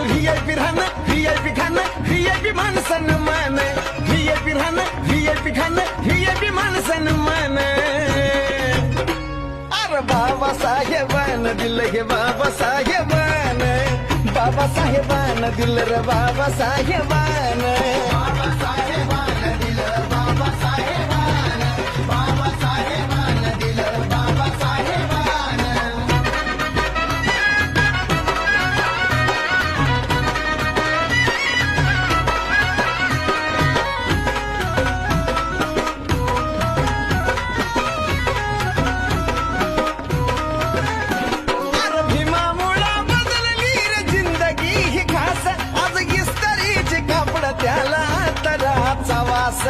VIP राहणं VIP खाणं VIP माणसन मान व्हीआयपी राहणं व्हीआयपी खाणं व्हीआयपी माणसन मान अरे बाबासाहेबान दिलं हे बाबासाहेबान बाबासाहेबान दिलं रे बाबासाहेबान बाबासाहेबान दिलं बाबासाहेबान बाबासाहेबान दिलं बाबासाहेबान अरे भीमामुळं बदलली रे जिंदगी ही खास आज इस्त्रीचे कापड त्याला तराचा वास